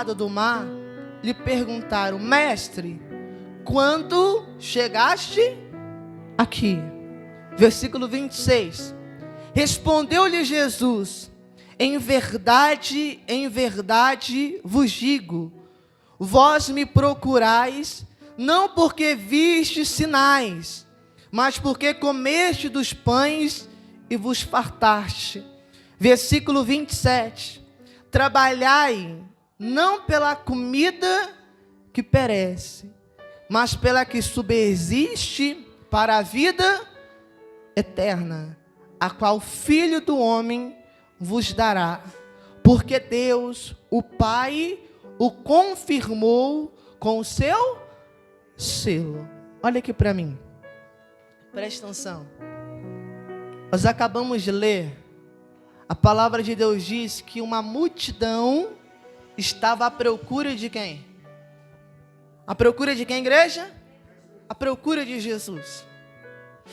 lado do mar, lhe perguntaram: mestre, quando chegaste aqui? Versículo 26. Respondeu-lhe Jesus: em verdade vos digo, vós me procurais, não porque vistes sinais, mas porque comeste dos pães e vos fartaste. Versículo 27. Trabalhai não pela comida que perece, mas pela que subsiste para a vida eterna, a qual o Filho do Homem vos dará, porque Deus, o Pai, o confirmou com o seu selo. Olha aqui para mim, presta atenção. Nós acabamos de ler, a palavra de Deus diz que uma multidão estava à procura de quem? À procura de quem, igreja? À procura de Jesus.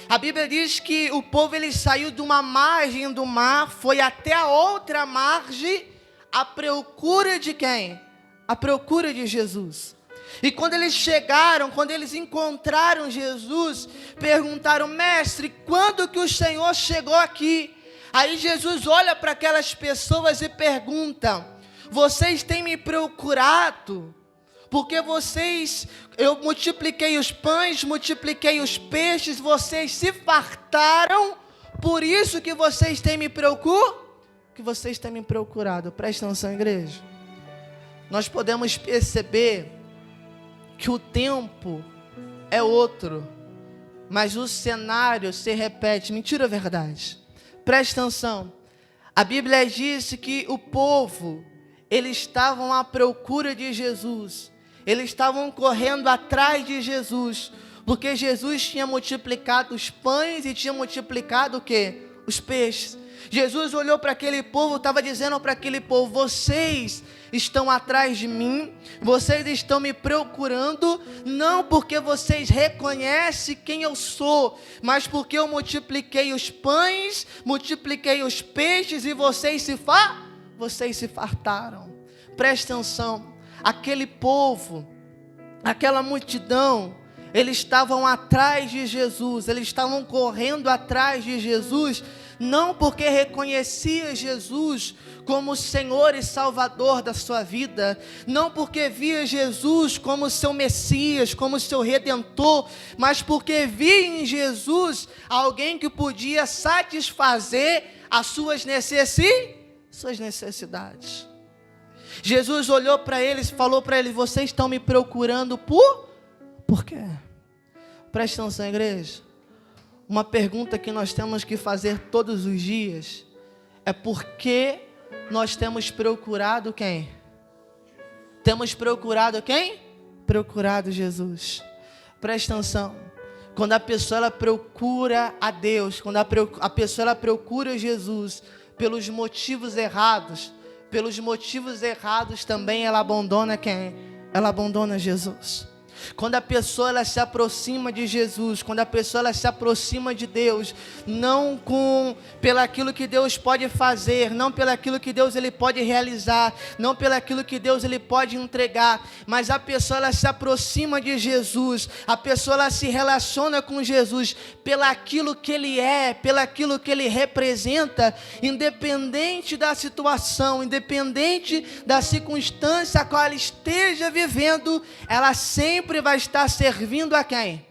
A Bíblia diz que o povo ele saiu de uma margem do mar, foi até a outra margem, à procura de quem? À procura de Jesus. E quando eles chegaram, quando eles encontraram Jesus, perguntaram: mestre, quando que o Senhor chegou aqui? Aí Jesus olha para aquelas pessoas e pergunta: vocês têm me procurado? Porque eu multipliquei os pães, multipliquei os peixes, vocês se fartaram, por isso que vocês têm me procurado. Presta atenção, igreja. Nós podemos perceber que o tempo é outro, mas o cenário se repete. Mentira ou verdade? Presta atenção. A Bíblia diz que o povo, eles estavam à procura de Jesus. Eles estavam correndo atrás de Jesus, porque Jesus tinha multiplicado os pães e tinha multiplicado o quê? Os peixes. Jesus olhou para aquele povo, estava dizendo para aquele povo: vocês estão atrás de mim, vocês estão me procurando, não porque vocês reconhecem quem eu sou, mas porque eu multipliquei os pães, multipliquei os peixes e vocês se fartaram. Presta atenção. Aquele povo, aquela multidão, eles estavam atrás de Jesus, eles estavam correndo atrás de Jesus, não porque reconhecia Jesus como Senhor e Salvador da sua vida, não porque via Jesus como seu Messias, como seu Redentor, mas porque via em Jesus alguém que podia satisfazer as suas necessidades. Jesus olhou para eles e falou para eles: vocês estão me procurando por quê? Presta atenção, igreja. Uma pergunta que nós temos que fazer todos os dias é: por que nós temos procurado quem? Temos procurado quem? Procurado Jesus. Presta atenção. Quando a pessoa ela procura a Deus, quando a pessoa ela procura Jesus pelos motivos errados, também ela abandona quem? Ela abandona Jesus. Quando a pessoa ela se aproxima de Jesus, quando a pessoa ela se aproxima de Deus, não pelaquilo que Deus pode fazer, não pelaquilo que Deus ele pode realizar, não pelaquilo que Deus ele pode entregar, mas a pessoa ela se aproxima de Jesus, a pessoa ela se relaciona com Jesus pelaquilo que ele é, pelaquilo que ele representa, independente da situação, independente da circunstância a qual ela esteja vivendo, ela sempre vai estar servindo a quem?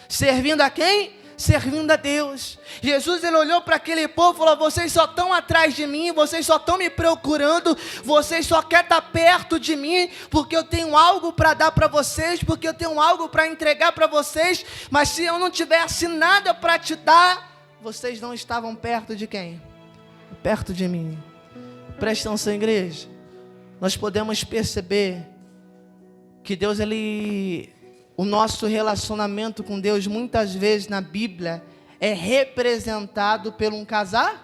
Servindo a quem? Servindo a Deus. Jesus ele olhou para aquele povo e falou: vocês só estão atrás de mim, vocês só estão me procurando, vocês só querem estar perto de mim, porque eu tenho algo para dar para vocês, porque eu tenho algo para entregar para vocês, mas se eu não tivesse nada para te dar, vocês não estavam perto de quem? Perto de mim. Presta atenção, igreja. Nós podemos perceber que Deus, o nosso relacionamento com Deus, muitas vezes na Bíblia, é representado pelo casamento.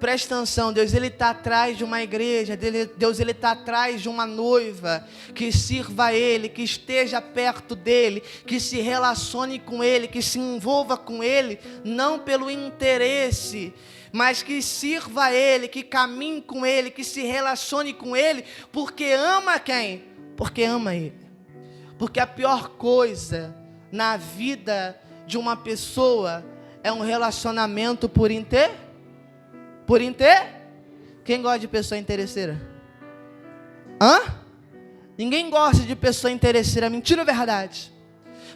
Presta atenção, Deus ele está atrás de uma igreja, Deus ele está atrás de uma noiva que sirva a Ele, que esteja perto dEle, que se relacione com Ele, que se envolva com Ele, não pelo interesse mas que sirva a Ele, que caminhe com Ele, que se relacione com Ele, porque ama quem? Porque ama Ele. Porque a pior coisa na vida de uma pessoa é um relacionamento por inter? Por inter? Quem gosta de pessoa interesseira? Hã? Ninguém gosta de pessoa interesseira, mentira ou verdade?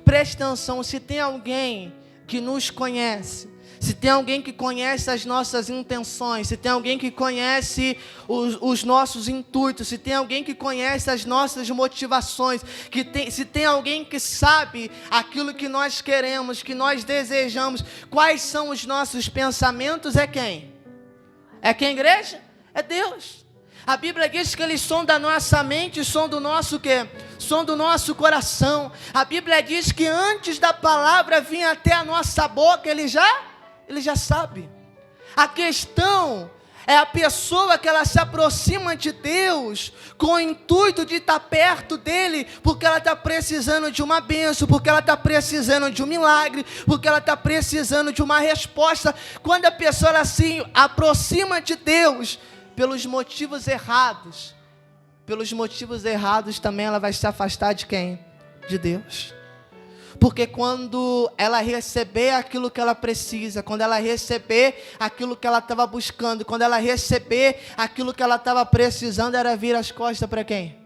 Preste atenção, se tem alguém que nos conhece, se tem alguém que conhece as nossas intenções, se tem alguém que conhece os nossos intuitos, se tem alguém que conhece as nossas motivações, se tem alguém que sabe aquilo que nós queremos, que nós desejamos, quais são os nossos pensamentos, é quem? É quem, igreja? É Deus. A Bíblia diz que Ele sonda a nossa mente, sonda o nosso quê? Sonda o nosso coração. A Bíblia diz que antes da palavra vir até a nossa boca, Ele já sabe. A questão é a pessoa que ela se aproxima de Deus com o intuito de estar perto dEle, porque ela está precisando de uma bênção, porque ela está precisando de um milagre, porque ela está precisando de uma resposta. Quando a pessoa ela se aproxima de Deus pelos motivos errados também ela vai se afastar de quem? De Deus. Porque quando ela receber aquilo que ela precisa, quando ela receber aquilo que ela estava buscando, quando ela receber aquilo que ela estava precisando, era vir as costas para quem?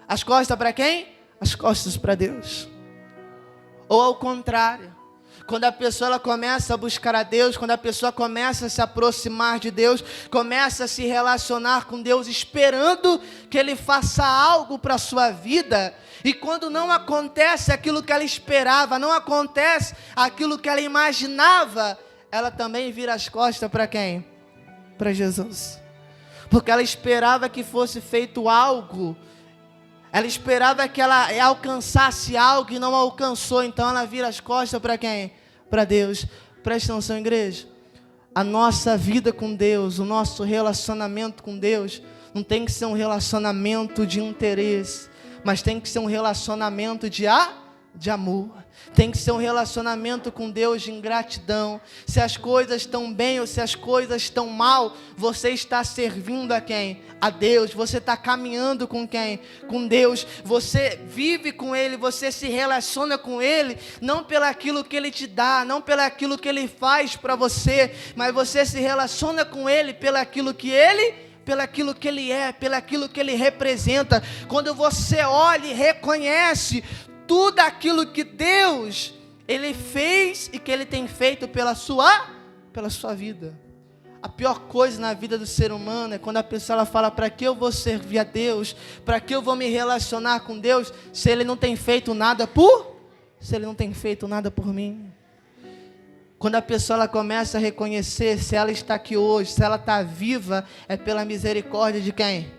As costas para quem? As costas para Deus. Ou ao contrário, quando a pessoa ela começa a buscar a Deus, quando a pessoa começa a se aproximar de Deus, começa a se relacionar com Deus, esperando que Ele faça algo para a sua vida, e quando não acontece aquilo que ela esperava, não acontece aquilo que ela imaginava, ela também vira as costas para quem? Para Jesus. Porque ela esperava que fosse feito algo, ela esperava que ela alcançasse algo e não alcançou, então ela vira as costas para quem? Para Deus. Presta atenção, igreja. A nossa vida com Deus, o nosso relacionamento com Deus, não tem que ser um relacionamento de interesse, mas tem que ser um relacionamento de amor. Tem que ser um relacionamento com Deus de ingratidão. Se as coisas estão bem ou se as coisas estão mal, você está servindo a quem? A Deus. Você está caminhando com quem? Com Deus. Você vive com Ele, você se relaciona com Ele, não pelaquilo que Ele te dá, não pelaquilo que Ele faz para você, mas você se relaciona com Ele pelaquilo que Ele é, pelaquilo que Ele representa. Quando você olha e reconhece tudo aquilo que Deus, Ele fez e que Ele tem feito pela sua vida. A pior coisa na vida do ser humano é quando a pessoa ela fala: para que eu vou servir a Deus? Para que eu vou me relacionar com Deus se Ele não tem feito nada por mim? Quando a pessoa ela começa a reconhecer se ela está aqui hoje, se ela está viva, é pela misericórdia de quem?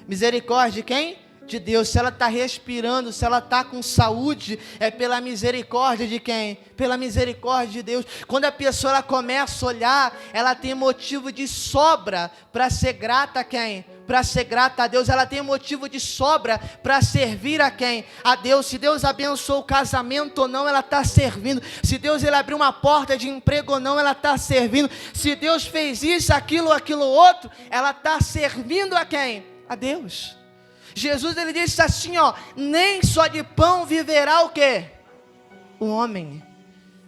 Misericórdia de quem? De Deus. Se ela está respirando, se ela está com saúde, é pela misericórdia de quem? Pela misericórdia de Deus. Quando a pessoa ela começa a olhar, ela tem motivo de sobra para ser grata a quem? Para ser grata a Deus. Ela tem motivo de sobra para servir a quem? A Deus. Se Deus abençoou o casamento ou não, ela está servindo. Se Deus ele abriu uma porta de emprego ou não, ela está servindo. Se Deus fez isso, aquilo outro, ela está servindo a quem? A Deus. Jesus ele disse assim, nem só de pão viverá o quê? O homem,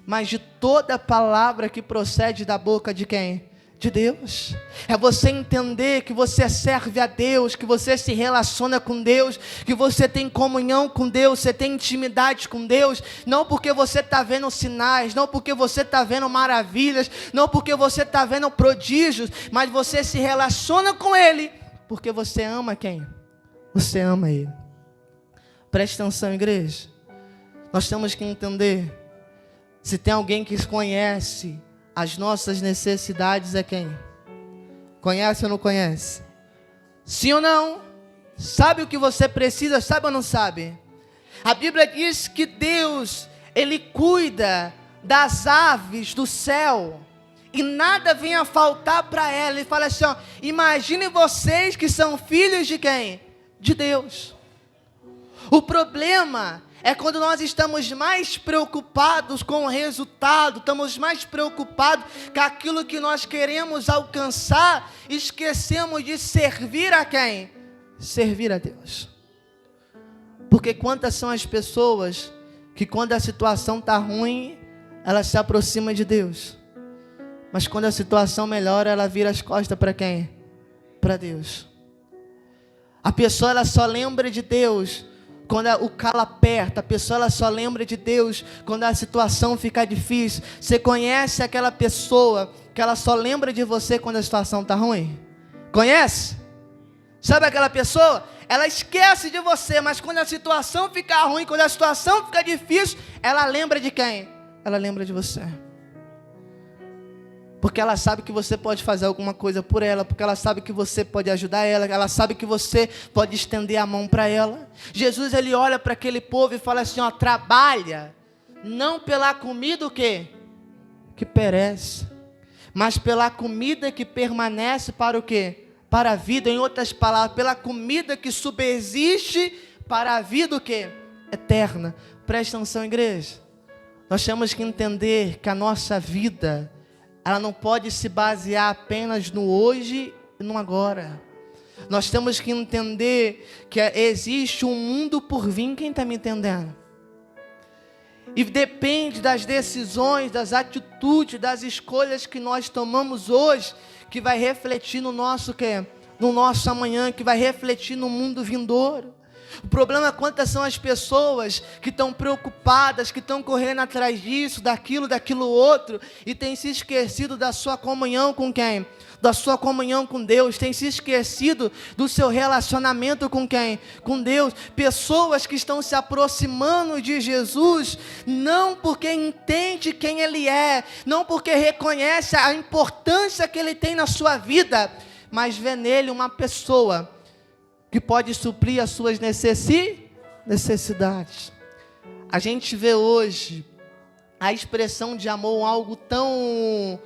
mas de toda palavra que procede da boca de quem? De Deus. É você entender que você serve a Deus, que você se relaciona com Deus, que você tem comunhão com Deus, você tem intimidade com Deus, não porque você está vendo sinais, não porque você está vendo maravilhas, não porque você está vendo prodígios, mas você se relaciona com Ele, porque você ama quem? Você ama Ele. Preste atenção, igreja. Nós temos que entender, se tem alguém que conhece as nossas necessidades, é quem? Conhece ou não conhece? Sim ou não? Sabe o que você precisa, sabe ou não sabe? A Bíblia diz que Deus, Ele cuida das aves do céu, e nada vem a faltar para ela. Ele fala assim, imagine vocês que são filhos de quem? De Deus. O problema É quando nós estamos mais preocupados com o resultado, estamos mais preocupados com aquilo que nós queremos alcançar, esquecemos de servir a quem? Servir a Deus. Porque quantas são as pessoas que quando a situação está ruim, ela se aproxima de Deus. Mas quando a situação melhora, ela vira as costas para quem? Para Deus. A pessoa ela só lembra de Deus quando o calo aperta. A pessoa ela só lembra de Deus quando a situação fica difícil. Você conhece aquela pessoa que ela só lembra de você quando a situação está ruim? Conhece? Sabe aquela pessoa? Ela esquece de você, mas quando a situação fica ruim, quando a situação fica difícil, ela lembra de quem? Ela lembra de você. Porque ela sabe que você pode fazer alguma coisa por ela, porque ela sabe que você pode ajudar ela sabe que você pode estender a mão para ela. Jesus, ele olha para aquele povo e fala assim, ó, trabalha, não pela comida o quê? Que perece, mas pela comida que permanece para o quê? Para a vida, em outras palavras, pela comida que subsiste para a vida o quê? Eterna. Presta atenção, igreja. Nós temos que entender que a nossa vida, ela não pode se basear apenas no hoje e no agora. Nós temos que entender que existe um mundo por vir. Quem está me entendendo? E depende das decisões, das atitudes, das escolhas que nós tomamos hoje, que vai refletir no nosso quê? No nosso amanhã, que vai refletir no mundo vindouro. O problema é quantas são as pessoas que estão preocupadas, que estão correndo atrás disso, daquilo outro, e têm se esquecido da sua comunhão com quem? Da sua comunhão com Deus, tem se esquecido do seu relacionamento com quem? Com Deus. Pessoas que estão se aproximando de Jesus, não porque entende quem Ele é, não porque reconhece a importância que Ele tem na sua vida, mas vê nele uma pessoa que pode suprir as suas necessidades. A gente vê hoje a expressão de amor, algo tão,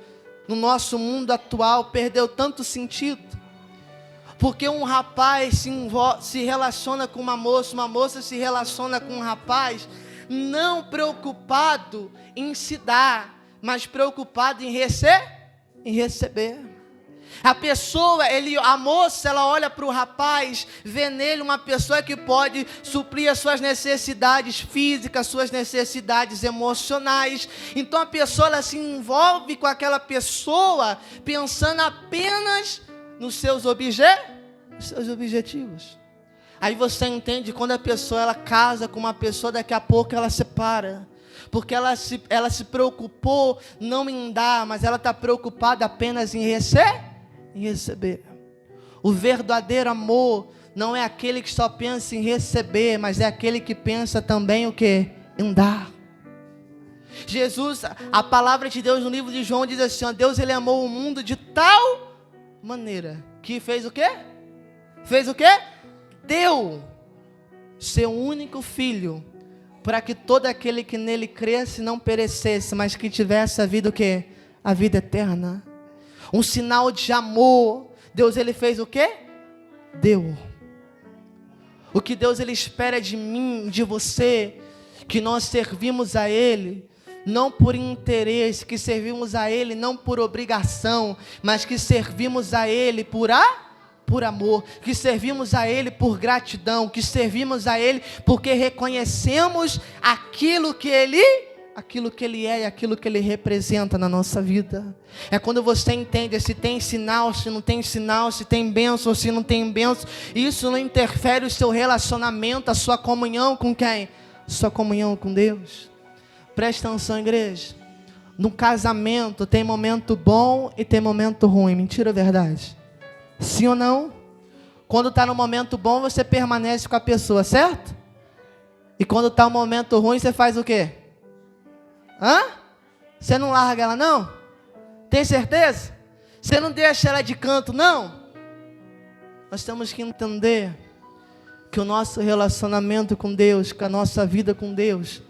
no nosso mundo atual, perdeu tanto sentido. Porque um rapaz se relaciona com uma moça se relaciona com um rapaz, não preocupado em se dar, mas preocupado em receber. A moça, ela olha para o rapaz, vê nele uma pessoa que pode suprir as suas necessidades físicas, suas necessidades emocionais. Então a pessoa, ela se envolve com aquela pessoa, pensando apenas nos seus objetivos. Aí você entende, quando a pessoa ela casa com uma pessoa, daqui a pouco ela separa. Porque ela se preocupou não em dar, mas ela está preocupada apenas em receber. O verdadeiro amor não é aquele que só pensa em receber, mas é aquele que pensa também o quê? Em dar. Jesus, a palavra de Deus no livro de João diz assim, ó, Deus ele amou o mundo de tal maneira que fez o quê? Fez o quê? Deu seu único filho, para que todo aquele que nele cresce não perecesse, mas que tivesse a vida o quê? A vida eterna. Um sinal de amor. Deus ele fez o quê? Deu. O que Deus ele espera de mim, de você, que nós servimos a Ele, não por interesse, que servimos a Ele não por obrigação, mas que servimos a Ele por amor, que servimos a Ele por gratidão, que servimos a Ele porque reconhecemos aquilo que Ele é e aquilo que Ele representa na nossa vida. É quando você entende se tem sinal, se não tem sinal, se tem bênção, se não tem bênção. Isso não interfere o seu relacionamento, a sua comunhão com quem? Sua comunhão com Deus. Presta atenção, igreja. No casamento tem momento bom e tem momento ruim. Mentira ou verdade? Sim ou não? Quando está no momento bom, você permanece com a pessoa, certo? E quando está no momento ruim, você faz o quê? Você não larga ela, não? Tem certeza? Você não deixa ela de canto, não? Nós temos que entender que o nosso relacionamento com Deus, que a nossa vida com Deus,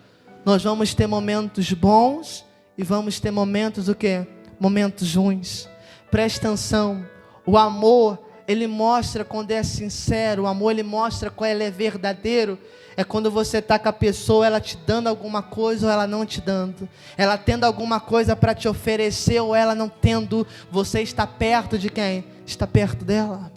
nós vamos ter momentos bons e vamos ter momentos o quê? Momentos ruins. Presta atenção. O amor ele mostra quando é sincero, o amor ele mostra quando ele é verdadeiro. É quando você está com a pessoa, ela te dando alguma coisa ou ela não te dando. Ela tendo alguma coisa para te oferecer ou ela não tendo. Você está perto de quem? Está perto dela.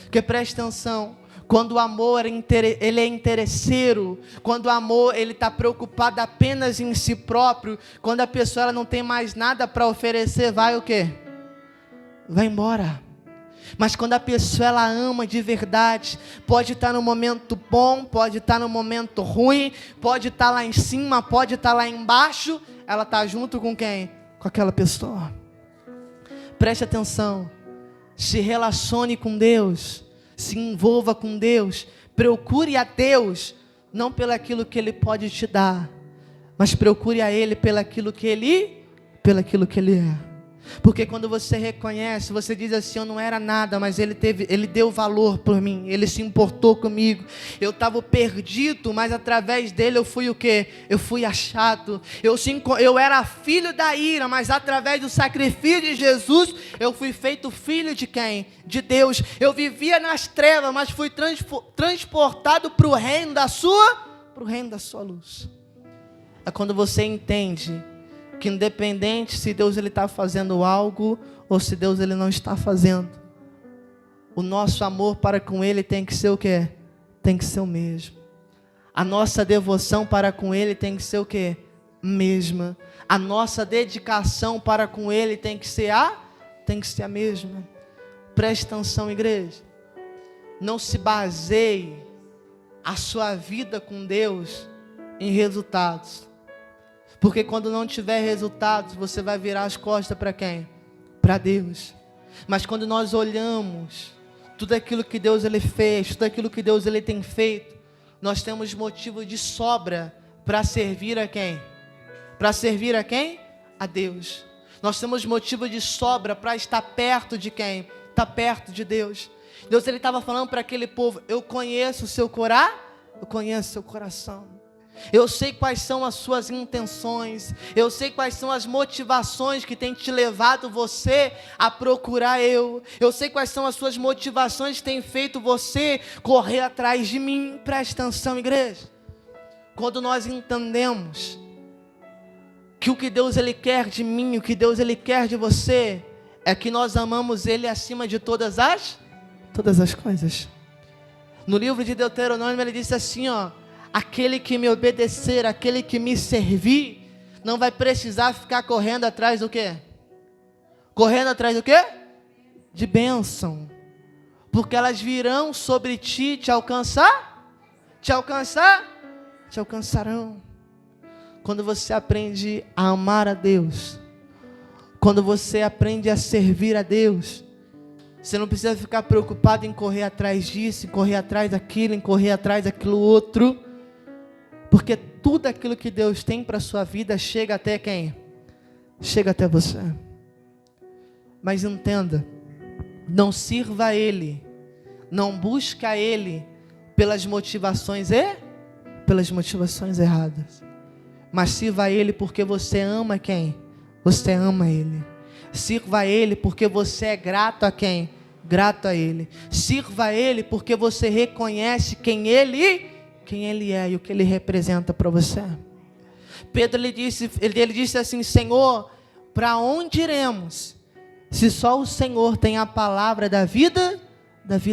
Porque preste atenção, quando o amor ele é interesseiro, quando o amor ele está preocupado apenas em si próprio, quando a pessoa ela não tem mais nada para oferecer, vai o quê? Vai embora. Mas quando a pessoa ela ama de verdade, pode estar no momento bom, pode estar no momento ruim, pode estar lá em cima, pode estar lá embaixo, ela está junto com quem? Com aquela pessoa. Preste atenção, se relacione com Deus, se envolva com Deus, procure a Deus, não pelo aquilo que Ele pode te dar, mas procure a Ele pelo aquilo que Ele é. Porque quando você reconhece, você diz assim, eu não era nada, mas Ele deu valor por mim, Ele se importou comigo, eu estava perdido, mas através dEle eu fui o quê? Eu fui achado, eu era filho da ira, mas através do sacrifício de Jesus, eu fui feito filho de quem? De Deus. Eu vivia nas trevas, mas fui transportado para o reino da sua luz. É quando você entende que independente se Deus ele está fazendo algo ou se Deus ele não está fazendo, o nosso amor para com Ele tem que ser o quê? Tem que ser o mesmo. A nossa devoção para com Ele tem que ser o quê? Mesma. A nossa dedicação para com Ele tem que ser a mesma. Preste atenção, igreja. Não se baseie a sua vida com Deus em resultados. Porque quando não tiver resultados, você vai virar as costas para quem? Para Deus. Mas quando nós olhamos tudo aquilo que Deus ele fez, tudo aquilo que Deus ele tem feito, nós temos motivo de sobra para servir a quem? Para servir a quem? A Deus. Nós temos motivo de sobra para estar perto de quem? Está perto de Deus. Deus ele estava falando para aquele povo, eu conheço o seu coração, eu conheço o seu coração. Eu sei quais são as suas intenções, eu sei quais são as motivações que tem te levado você a procurar eu sei quais são as suas motivações que tem feito você correr atrás de mim. Preste atenção, igreja. Quando nós entendemos que o que Deus ele quer de mim, o que Deus ele quer de você, é que nós amamos Ele acima de todas as coisas. No livro de Deuteronômio ele disse assim, aquele que me obedecer, aquele que me servir, não vai precisar ficar correndo atrás do quê? Correndo atrás do quê? De bênção. Porque elas virão sobre ti te alcançar? Te alcançarão. Quando você aprende a amar a Deus, quando você aprende a servir a Deus, você não precisa ficar preocupado em correr atrás disso, em correr atrás daquilo, em correr atrás daquilo outro. Porque tudo aquilo que Deus tem para a sua vida chega até quem? Chega até você. Mas entenda, não sirva a Ele, não busque a Ele pelas motivações erradas. Mas sirva a Ele porque você ama quem? Você ama Ele. Sirva a Ele porque você é grato a quem? Grato a Ele. Sirva a Ele porque você reconhece quem Ele é e o que Ele representa para você. Pedro ele disse assim, Senhor, para onde iremos? Se só o Senhor tem a palavra da vida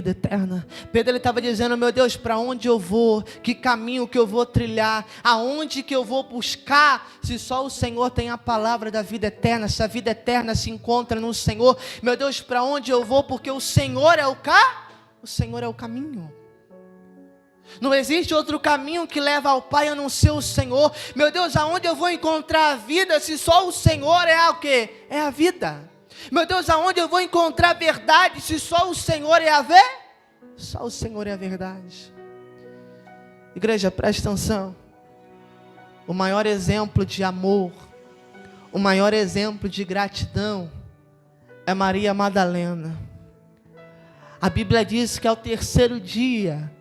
eterna. Pedro ele estava dizendo, meu Deus, para onde eu vou? Que caminho que eu vou trilhar? Aonde que eu vou buscar? Se só o Senhor tem a palavra da vida eterna, se a vida eterna se encontra no Senhor, meu Deus, para onde eu vou? Porque o Senhor é o caminho. Não existe outro caminho que leva ao Pai a não ser o Senhor. Meu Deus, aonde eu vou encontrar a vida se só o Senhor é o quê? É a vida. Meu Deus, aonde eu vou encontrar a verdade se só o Senhor é a Só o Senhor é a verdade. Igreja, preste atenção. O maior exemplo de amor, o maior exemplo de gratidão é Maria Madalena. A Bíblia diz que ao terceiro dia,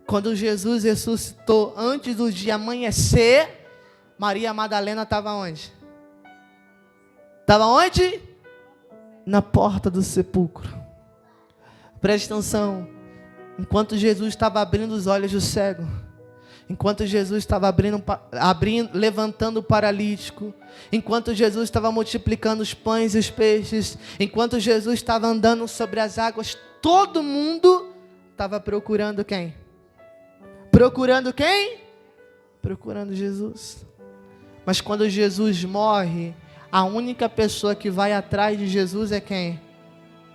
quando Jesus ressuscitou, antes do dia amanhecer, Maria Madalena estava onde? Estava onde? Na porta do sepulcro. Preste atenção. Enquanto Jesus estava abrindo os olhos do cego, enquanto Jesus estava levantando o paralítico, enquanto Jesus estava multiplicando os pães e os peixes, enquanto Jesus estava andando sobre as águas, todo mundo estava procurando quem? Procurando quem? Procurando Jesus. Mas quando Jesus morre, a única pessoa que vai atrás de Jesus é quem?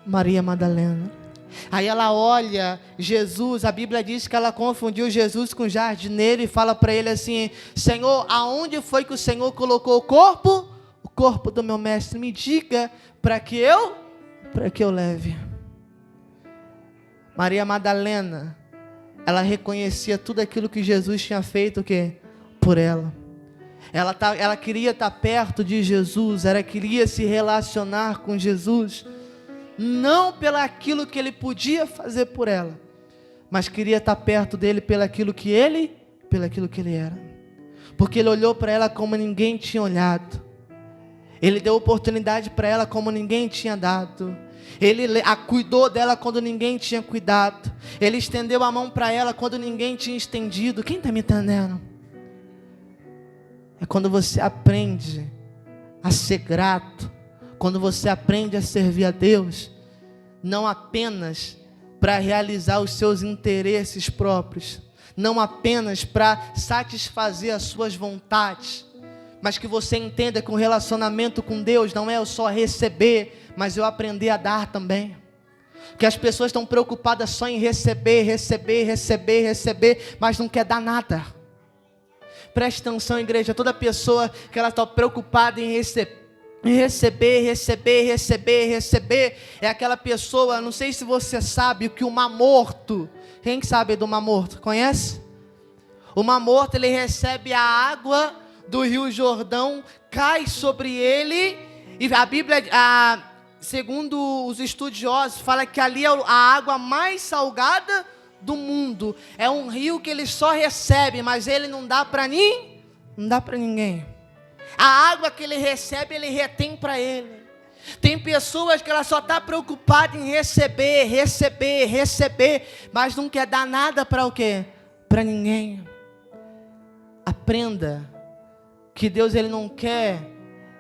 Maria Madalena. Aí ela olha Jesus, a Bíblia diz que ela confundiu Jesus com o jardineiro e fala para ele assim: Senhor, aonde foi que o Senhor colocou o corpo? O corpo do meu mestre, me diga para que eu leve. Maria Madalena, ela reconhecia tudo aquilo que Jesus tinha feito, o quê? Por ela. Ela queria estar perto de Jesus, ela queria se relacionar com Jesus, não pelo aquilo que ele podia fazer por ela, mas queria estar perto dele pelo aquilo que ele era. Porque ele olhou para ela como ninguém tinha olhado. Ele deu oportunidade para ela como ninguém tinha dado. Ele cuidou dela quando ninguém tinha cuidado. Ele estendeu a mão para ela quando ninguém tinha estendido. Quem está me entendendo? É quando você aprende a ser grato, quando você aprende a servir a Deus, não apenas para realizar os seus interesses próprios, não apenas para satisfazer as suas vontades, mas que você entenda que o relacionamento com Deus não é eu só receber, mas eu aprender a dar também. Que as pessoas estão preocupadas só em receber, mas não quer dar nada. Preste atenção, igreja, toda pessoa que ela está preocupada em receber, é aquela pessoa, não sei se você sabe, que o Mar Morto, quem sabe do Mar Morto, conhece? O Mar Morto, ele recebe a água do Rio Jordão, cai sobre ele, e a Bíblia, segundo os estudiosos, fala que ali é a água mais salgada do mundo. É um rio que ele só recebe, mas ele não dá para ninguém. A água que ele recebe, ele retém para ele. Tem pessoas que ela só está preocupada em receber, mas não quer dar nada para o quê? Para ninguém. Aprenda que Deus ele não quer,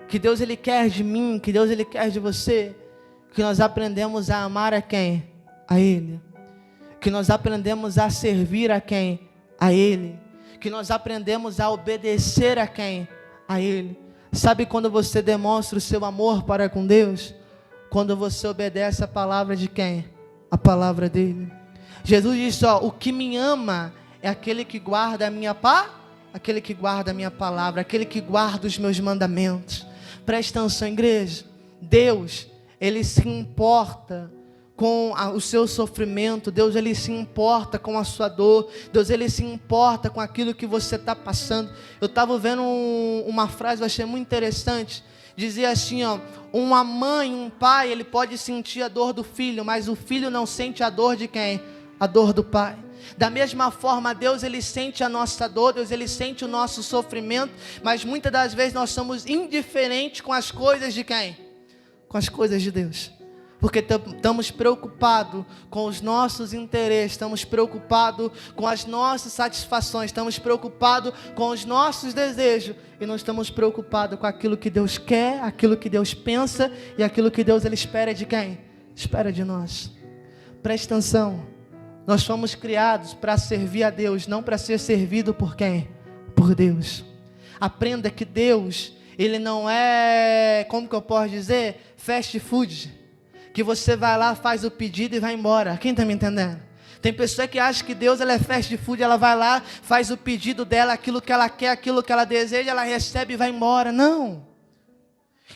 que Deus ele quer de mim, que Deus ele quer de você, que nós aprendemos a amar a quem? A Ele. Que nós aprendemos a servir a quem? A Ele. Que nós aprendemos a obedecer a quem? A Ele. Sabe quando você demonstra o seu amor para com Deus? Quando você obedece a palavra de quem? A palavra dEle. Jesus disse, o que me ama é aquele que guarda a minha aquele que guarda a minha palavra, aquele que guarda os meus mandamentos. Presta atenção, igreja. Deus, Ele se importa com o seu sofrimento. Deus ele se importa com a sua dor. Deus ele se importa com aquilo que você está passando. Eu estava vendo uma frase, eu achei muito interessante. Dizia assim, uma mãe, um pai, ele pode sentir a dor do filho, mas o filho não sente a dor de quem? A dor do pai. Da mesma forma, Deus ele sente a nossa dor, Deus ele sente o nosso sofrimento, mas muitas das vezes nós somos indiferentes com as coisas de quem? Com as coisas de Deus. Porque estamos preocupados com os nossos interesses, estamos preocupados com as nossas satisfações, estamos preocupados com os nossos desejos, e não estamos preocupados com aquilo que Deus quer, aquilo que Deus pensa, e aquilo que Deus ele espera de quem? Espera de nós. Preste atenção, nós fomos criados para servir a Deus, não para ser servido por quem? Por Deus. Aprenda que Deus, ele não é, como que eu posso dizer? Fast food. Que você vai lá, faz o pedido e vai embora. Quem está me entendendo? Tem pessoa que acha que Deus ela é fast food, ela vai lá, faz o pedido dela, aquilo que ela quer, aquilo que ela deseja, ela recebe e vai embora. Não.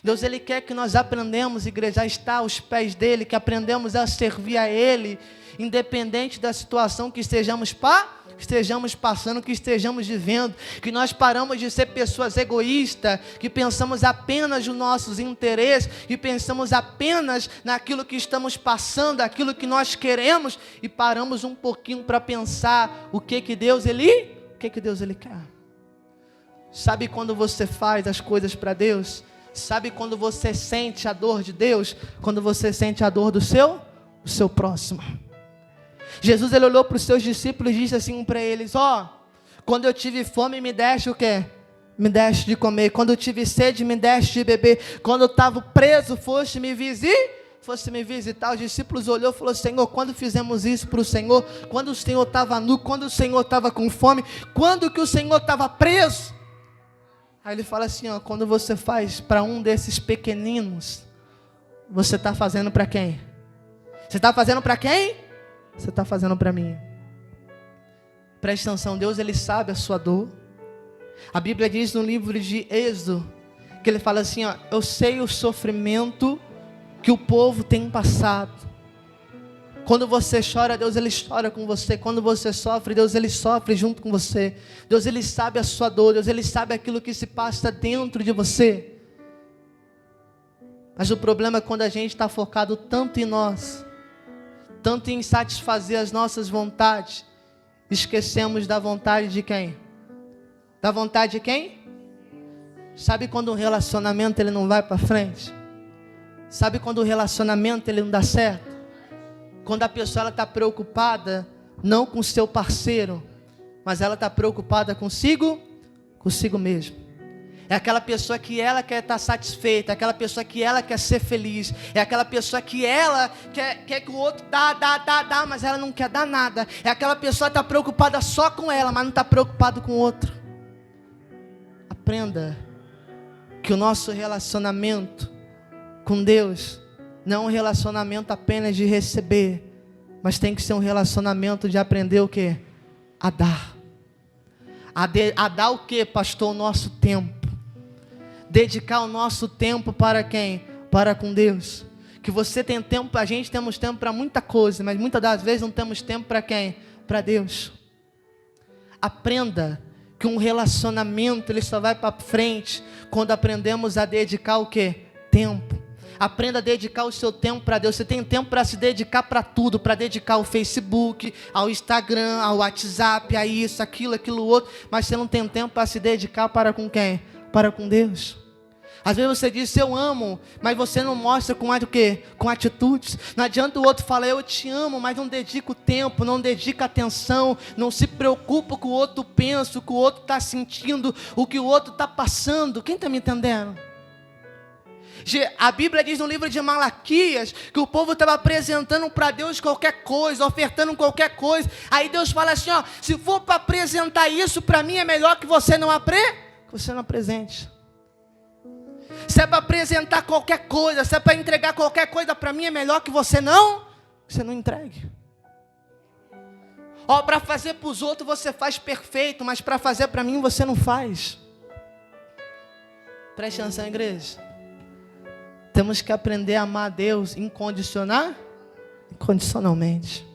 Deus ele quer que nós aprendamos, igreja, a estar aos pés dele, que aprendamos a servir a ele, independente da situação que estejamos passando, que estejamos vivendo, que nós paramos de ser pessoas egoístas, que pensamos apenas nos nossos interesses, que pensamos apenas naquilo que estamos passando, aquilo que nós queremos, e paramos um pouquinho para pensar o que Deus ele quer. Sabe quando você faz as coisas para Deus? Sabe quando você sente a dor de Deus? Quando você sente a dor do seu o seu próximo. Jesus, ele olhou para os seus discípulos e disse assim para eles: quando eu tive fome, me deste o quê? Me deste de comer. Quando eu tive sede, me deste de beber. Quando eu estava preso, foste me visitar. Os discípulos olhou e falou: Senhor, quando fizemos isso para o Senhor? Quando o Senhor estava nu? Quando o Senhor estava com fome? Quando que o Senhor estava preso? Aí ele fala assim: quando você faz para um desses pequeninos, você está fazendo para quem? Você está fazendo para quem? Você está fazendo para mim. Preste atenção, Deus, ele sabe a sua dor. A Bíblia diz no livro de Êxodo, que ele fala assim: eu sei o sofrimento que o povo tem passado. Quando você chora, Deus, ele chora com você. Quando você sofre, Deus, ele sofre junto com você. Deus, ele sabe a sua dor. Deus, ele sabe aquilo que se passa dentro de você. Mas o problema é quando a gente está focado tanto em nós, tanto em satisfazer as nossas vontades, esquecemos da vontade de quem? Da vontade de quem? Sabe quando um relacionamento ele não vai para frente? Sabe quando o relacionamento ele não dá certo? Quando a pessoa está preocupada, não com o seu parceiro, mas ela está preocupada consigo mesmo. É aquela pessoa que ela quer estar satisfeita, é aquela pessoa que ela quer ser feliz, é aquela pessoa que ela quer que o outro dá, mas ela não quer dar nada. É aquela pessoa que está preocupada só com ela, mas não está preocupada com o outro. Aprenda que o nosso relacionamento com Deus não é um relacionamento apenas de receber, mas tem que ser um relacionamento de aprender o quê? A dar. A dar o quê, pastor? O nosso tempo. Dedicar o nosso tempo para quem? Para com Deus. Que você tem tempo, a gente temos tempo para muita coisa, mas muitas das vezes não temos tempo para quem? Para Deus. Aprenda que um relacionamento ele só vai para frente quando aprendemos a dedicar o quê? Tempo. Aprenda a dedicar o seu tempo para Deus. Você tem tempo para se dedicar para tudo, para dedicar ao Facebook, ao Instagram, ao WhatsApp, a isso, aquilo outro, mas você não tem tempo para se dedicar para com quem? Para com Deus. Às vezes você diz: eu amo, mas você não mostra com o quê? Com atitudes. Não adianta o outro falar: eu te amo, mas não dedica o tempo, não dedica atenção, não se preocupa com o que o outro pensa, o que o outro está sentindo, o que o outro está passando. Quem está me entendendo? A Bíblia diz no livro de Malaquias que o povo estava apresentando para Deus qualquer coisa, ofertando qualquer coisa. Aí Deus fala assim: se for para apresentar isso para mim, é melhor que você não apresente. Se é para apresentar qualquer coisa, se é para entregar qualquer coisa para mim, é melhor que você não entregue. Para fazer para os outros você faz perfeito, mas para fazer para mim você não faz. Preste atenção, igreja. Temos que aprender a amar a Deus incondicionalmente.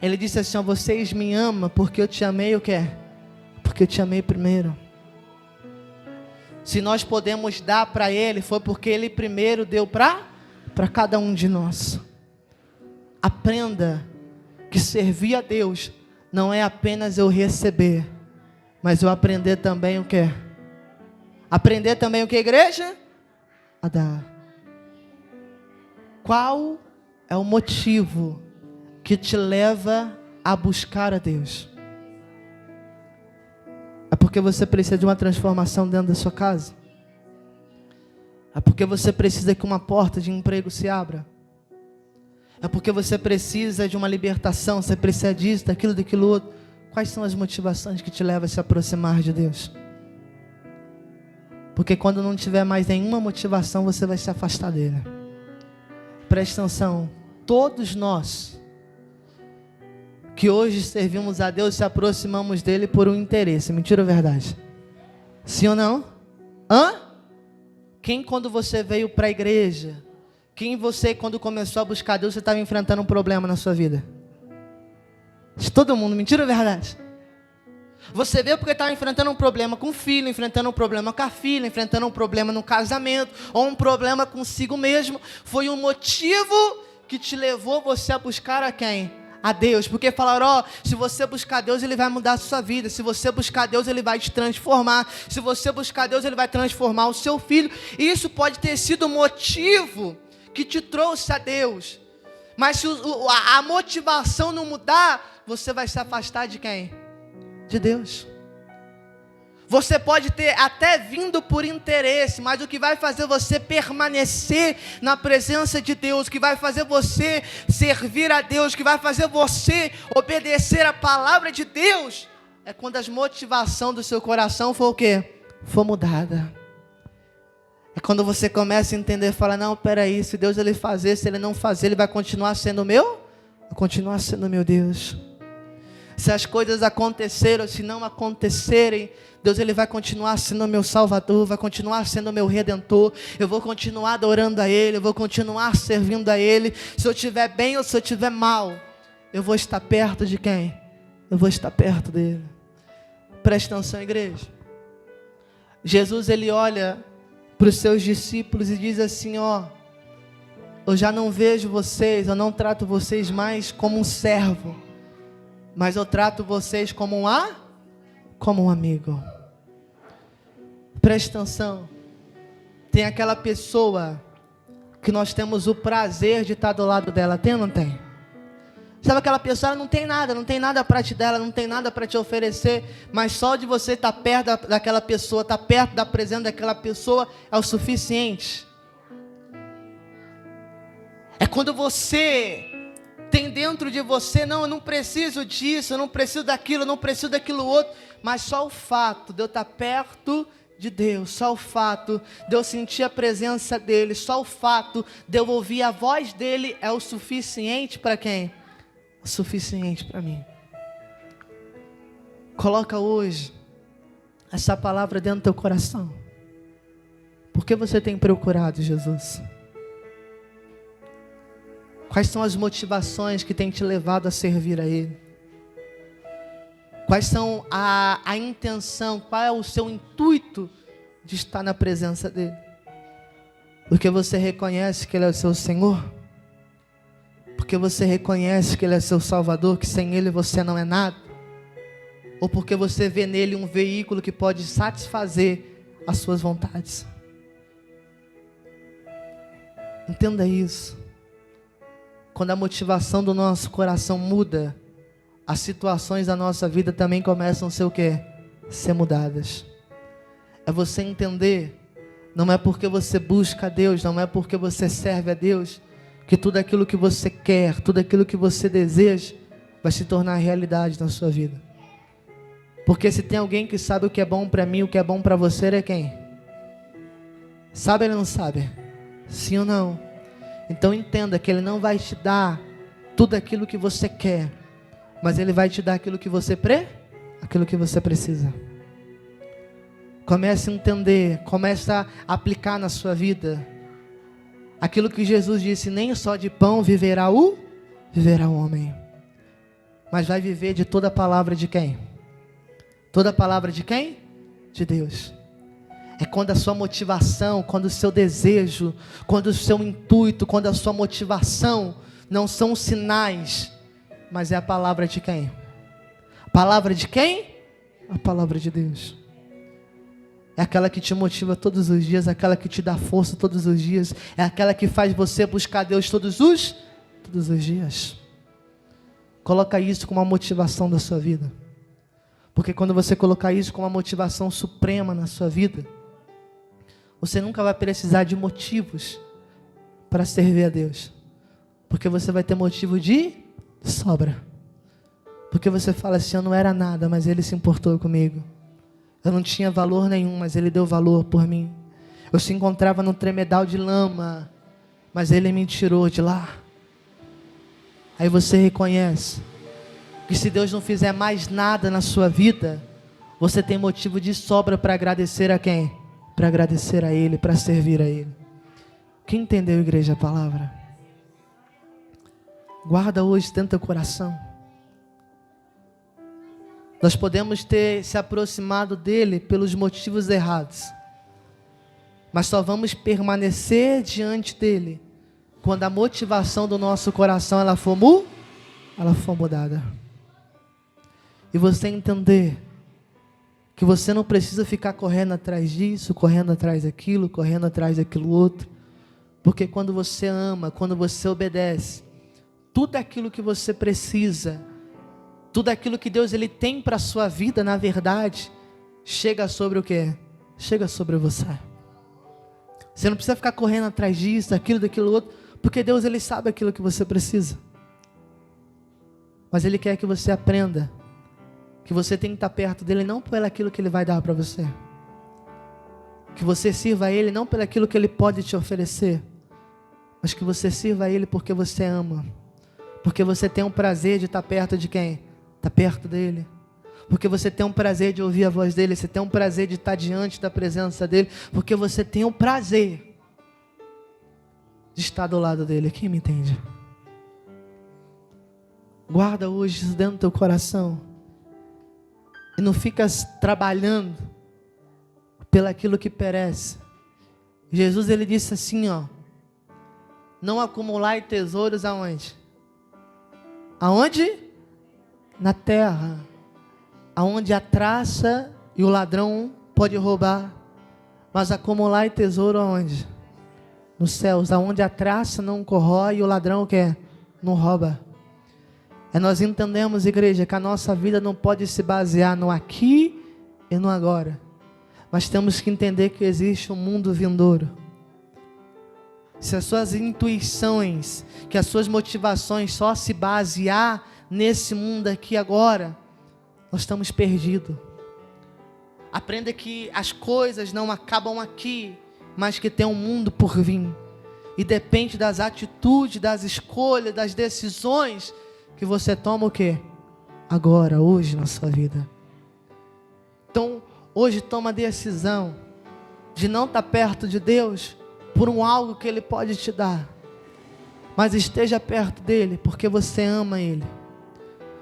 Ele disse assim: vocês me amam porque eu te amei o quê? Porque eu te amei primeiro. Se nós podemos dar para Ele, foi porque Ele primeiro deu para cada um de nós. Aprenda que servir a Deus não é apenas eu receber, mas eu aprender também o quê? Aprender também o que, igreja? A dar. Qual é o motivo que te leva a buscar a Deus? É porque você precisa de uma transformação dentro da sua casa? É porque você precisa que uma porta de emprego se abra? É porque você precisa de uma libertação? Você precisa disso, daquilo outro? Quais são as motivações que te levam a se aproximar de Deus? Porque quando não tiver mais nenhuma motivação, você vai se afastar dele. Preste atenção, todos nós que hoje servimos a Deus, se aproximamos dele por um interesse. Mentira ou verdade? Sim ou não? Quem quando você veio para a igreja, quem você quando começou a buscar Deus, você estava enfrentando um problema na sua vida? De todo mundo, mentira ou verdade? Você veio porque estava enfrentando um problema com o filho, enfrentando um problema com a filha, enfrentando um problema no casamento, ou um problema consigo mesmo. Foi um motivo que te levou você a buscar a quem? A Deus. Porque falaram: se você buscar Deus, Ele vai mudar a sua vida. Se você buscar Deus, Ele vai te transformar. Se você buscar Deus, Ele vai transformar o seu filho. E isso pode ter sido o motivo que te trouxe a Deus. Mas se a motivação não mudar, você vai se afastar de quem? De Deus. Você pode ter até vindo por interesse, mas o que vai fazer você permanecer na presença de Deus, o que vai fazer você servir a Deus, o que vai fazer você obedecer a palavra de Deus, é quando a motivação do seu coração for o quê? For mudada. É quando você começa a entender, fala, não, peraí, se Deus ele fazer, se ele não fazer, ele vai continuar sendo meu? Vai continuar sendo meu Deus. Se as coisas aconteceram, se não acontecerem, Deus ele vai continuar sendo meu Salvador, vai continuar sendo meu Redentor. Eu vou continuar adorando a Ele, eu vou continuar servindo a Ele. Se eu estiver bem ou se eu estiver mal, eu vou estar perto de quem? Eu vou estar perto dele. Presta atenção, igreja. Jesus ele olha para os seus discípulos e diz assim, ó, eu já não vejo vocês, eu não trato vocês mais como um servo, mas eu trato vocês como um amigo. Presta atenção. Tem aquela pessoa que nós temos o prazer de estar do lado dela, tem ou não tem? Sabe aquela pessoa, ela não tem nada para te dar, ela não tem nada para te oferecer, mas só de você estar perto daquela pessoa, estar perto da presença daquela pessoa, é o suficiente. É quando você tem dentro de você, não, eu não preciso disso, eu não preciso daquilo, eu não preciso daquilo outro, mas só o fato de eu estar perto de Deus, só o fato de eu sentir a presença dEle, só o fato de eu ouvir a voz dEle é o suficiente para quem? O suficiente para mim. Coloca hoje essa palavra dentro do teu coração. Por que você tem procurado Jesus? Quais são as motivações que têm te levado a servir a Ele? Quais são a intenção, qual é o seu intuito de estar na presença dEle? Porque você reconhece que Ele é o seu Senhor? Porque você reconhece que Ele é seu Salvador, que sem Ele você não é nada? Ou porque você vê nele um veículo que pode satisfazer as suas vontades? Entenda isso. Quando a motivação do nosso coração muda, as situações da nossa vida também começam a ser o quê? Ser mudadas. É você entender, não é porque você busca a Deus, não é porque você serve a Deus, que tudo aquilo que você quer, tudo aquilo que você deseja, vai se tornar realidade na sua vida. Porque se tem alguém que sabe o que é bom para mim, o que é bom para você, é quem? Sabe ou não sabe? Sim ou não? Então entenda que Ele não vai te dar tudo aquilo que você quer, mas Ele vai te dar aquilo que você precisa. Comece a entender, comece a aplicar na sua vida aquilo que Jesus disse, nem só de pão viverá o homem, mas vai viver de toda a palavra de quem? Toda a palavra de quem? De Deus. É quando a sua motivação, quando o seu desejo, quando o seu intuito, quando a sua motivação não são sinais, mas é a palavra de quem? A palavra de quem? A palavra de Deus. É aquela que te motiva todos os dias, aquela que te dá força todos os dias, é aquela que faz você buscar Deus todos os dias. Coloca isso como uma motivação da sua vida. Porque quando você colocar isso como uma motivação suprema na sua vida, você nunca vai precisar de motivos para servir a Deus. Porque você vai ter motivo de sobra. Porque você fala assim, eu não era nada, mas Ele se importou comigo. Eu não tinha valor nenhum, mas Ele deu valor por mim. Eu se encontrava num tremedal de lama, mas Ele me tirou de lá. Aí você reconhece que se Deus não fizer mais nada na sua vida, você tem motivo de sobra para agradecer a quem? Para agradecer a Ele, para servir a Ele. Quem entendeu, igreja, a palavra? Guarda hoje dentro do coração. Nós podemos ter se aproximado dEle pelos motivos errados, mas só vamos permanecer diante dEle quando a motivação do nosso coração ela for mudada. E você entender que você não precisa ficar correndo atrás disso, correndo atrás daquilo, correndo atrás daquilo outro. Porque quando você ama, quando você obedece, tudo aquilo que você precisa, tudo aquilo que Deus ele tem para a sua vida, na verdade, chega sobre o quê? Chega sobre você. Você não precisa ficar correndo atrás disso, daquilo outro, porque Deus ele sabe aquilo que você precisa. Mas Ele quer que você aprenda que você tem que estar perto dEle não pelo aquilo que Ele vai dar para você. Que você sirva a Ele não pelo aquilo que Ele pode te oferecer, mas que você sirva a Ele porque você ama. Porque você tem um prazer de estar perto de quem? Está perto dEle. Porque você tem um prazer de ouvir a voz dEle. Você tem um prazer de estar diante da presença dEle. Porque você tem um prazer de estar do lado dEle. Quem me entende? Guarda hoje isso dentro do teu coração. E não fica trabalhando pelaquilo que perece. Jesus ele disse assim, ó: não acumulai tesouros aonde? Aonde? Na terra, aonde a traça e o ladrão pode roubar. Mas acumulai tesouro aonde? Nos céus, aonde a traça não corrói e o ladrão quer? Não rouba. Nós entendemos, igreja, que a nossa vida não pode se basear no aqui e no agora. Mas temos que entender que existe um mundo vindouro. Se as suas intuições, que as suas motivações só se basear nesse mundo aqui agora, nós estamos perdidos. Aprenda que as coisas não acabam aqui, mas que tem um mundo por vir. E depende das atitudes, das escolhas, das decisões que você toma o quê? Agora, hoje na sua vida. Então, hoje toma a decisão de não estar perto de Deus por algo que Ele pode te dar. Mas esteja perto dEle porque você ama Ele.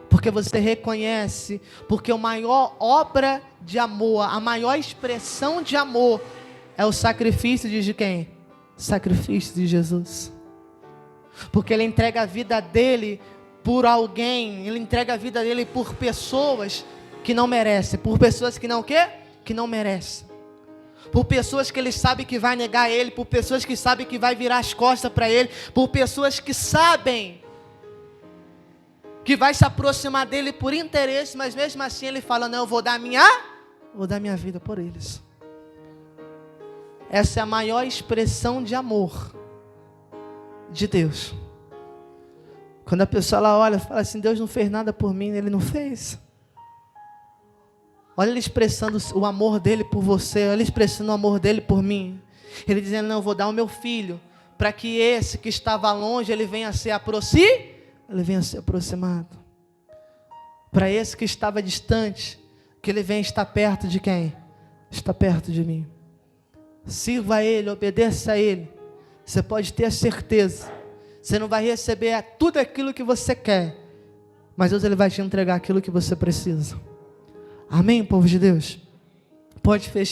Porque você reconhece, porque a maior obra de amor, a maior expressão de amor é o sacrifício de quem? Sacrifício de Jesus. Porque Ele entrega a vida dEle por alguém, Ele entrega a vida dEle por pessoas que não merecem, por pessoas que não quê? Que não merecem. Por pessoas que Ele sabe que vai negar Ele, por pessoas que sabem que vai virar as costas para Ele, por pessoas que sabem que vai se aproximar dEle por interesse, mas mesmo assim Ele fala, não, eu vou dar minha vida por eles. Essa é a maior expressão de amor de Deus. Quando a pessoa ela olha e fala assim, Deus não fez nada por mim, Ele não fez. Olha Ele expressando o amor dEle por você, olha Ele expressando o amor dEle por mim. Ele dizendo, não, eu vou dar o meu filho, para que esse que estava longe, ele venha a ser aproximado. Para esse que estava distante, que ele venha estar perto de quem? Está perto de mim. Sirva a Ele, obedeça a Ele. Você pode ter a certeza. Você não vai receber tudo aquilo que você quer, mas Deus ele vai te entregar aquilo que você precisa. Amém, povo de Deus? Pode fechar.